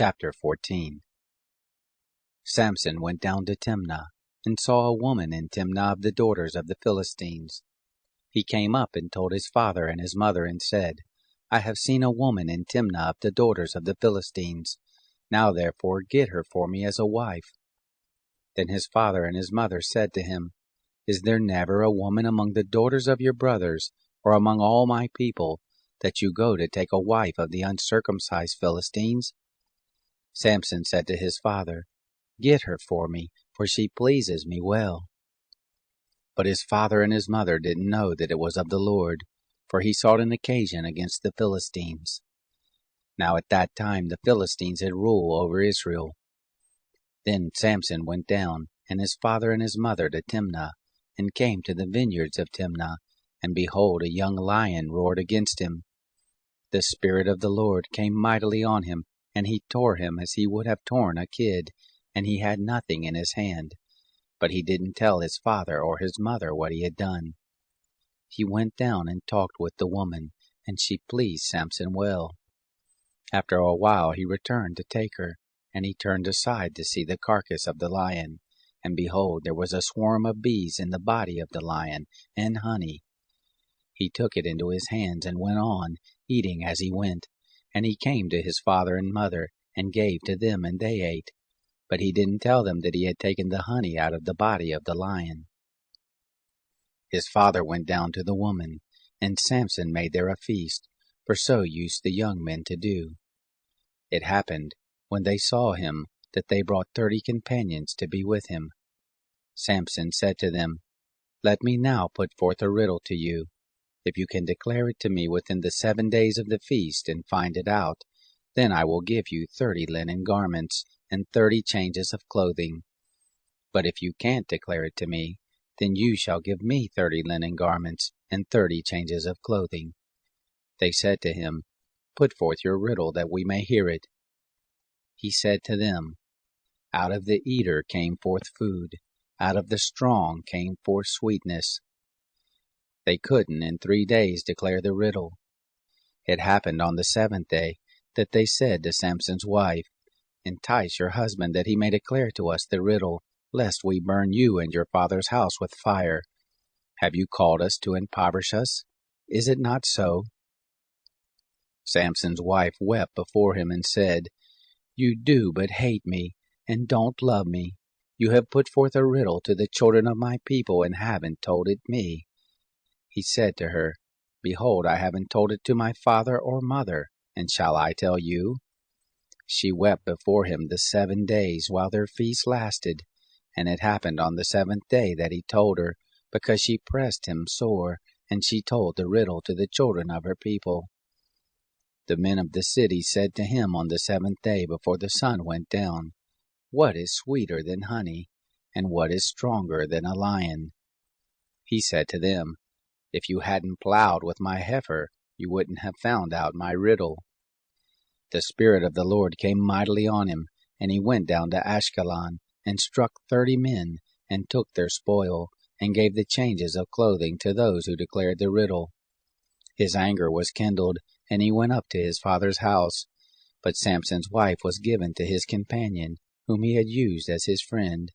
Chapter 14. Samson went down to Timnah, and saw a woman in Timnah of the daughters of the Philistines. He came up and told his father and his mother, and said, I have seen a woman in Timnah of the daughters of the Philistines. Now therefore get her for me as a wife. Then his father and his mother said to him, Is there never a woman among the daughters of your brothers, or among all my people, that you go to take a wife of the uncircumcised Philistines? Samson said to his father, Get her for me, for she pleases me well. But his father and his mother didn't know that it was of the Lord, for he sought an occasion against the Philistines. Now at that time the Philistines had rule over Israel. Then Samson went down, and his father and his mother, to Timnah, and came to the vineyards of Timnah, and behold, a young lion roared against him. The Spirit of the Lord came mightily on him, and he tore him as he would have torn a kid, and he had nothing in his hand. But he didn't tell his father or his mother what he had done. He went down and talked with the woman, and she pleased Samson well. After a while he returned to take her, and he turned aside to see the carcass of the lion, and behold, there was a swarm of bees in the body of the lion, and honey. He took it into his hands and went on, eating as he went, and he came to his father and mother, and gave to them, and they ate. But he didn't tell them that he had taken the honey out of the body of the lion. His father went down to the woman, and Samson made there a feast, for so used the young men to do. It happened, when they saw him, that they brought 30 companions to be with him. Samson said to them, Let me now put forth a riddle to you. If you can declare it to me within the 7 days of the feast, and find it out, then I will give you 30 linen garments, and 30 changes of clothing. But if you can't declare it to me, then you shall give me 30 linen garments, and 30 changes of clothing. They said to him, Put forth your riddle, that we may hear it. He said to them, Out of the eater came forth food, out of the strong came forth sweetness. They couldn't in 3 days declare the riddle. It happened on the 7th day, that they said to Samson's wife, Entice your husband, that he may declare to us the riddle, lest we burn you and your father's house with fire. Have you called us to impoverish us? Is it not so? Samson's wife wept before him and said, You do but hate me, and don't love me. You have put forth a riddle to the children of my people, and haven't told it me. He said to her, Behold, I haven't told it to my father or mother, and shall I tell you? She wept before him the 7 days while their feast lasted, and it happened on the 7th day that he told her, because she pressed him sore, and she told the riddle to the children of her people. The men of the city said to him on the 7th day before the sun went down, What is sweeter than honey, and what is stronger than a lion? He said to them, If you hadn't plowed with my heifer, you wouldn't have found out my riddle. The Spirit of the Lord came mightily on him, and he went down to Ashkelon, and struck 30 men, and took their spoil, and gave the changes of clothing to those who declared the riddle. His anger was kindled, and he went up to his father's house. But Samson's wife was given to his companion, whom he had used as his friend.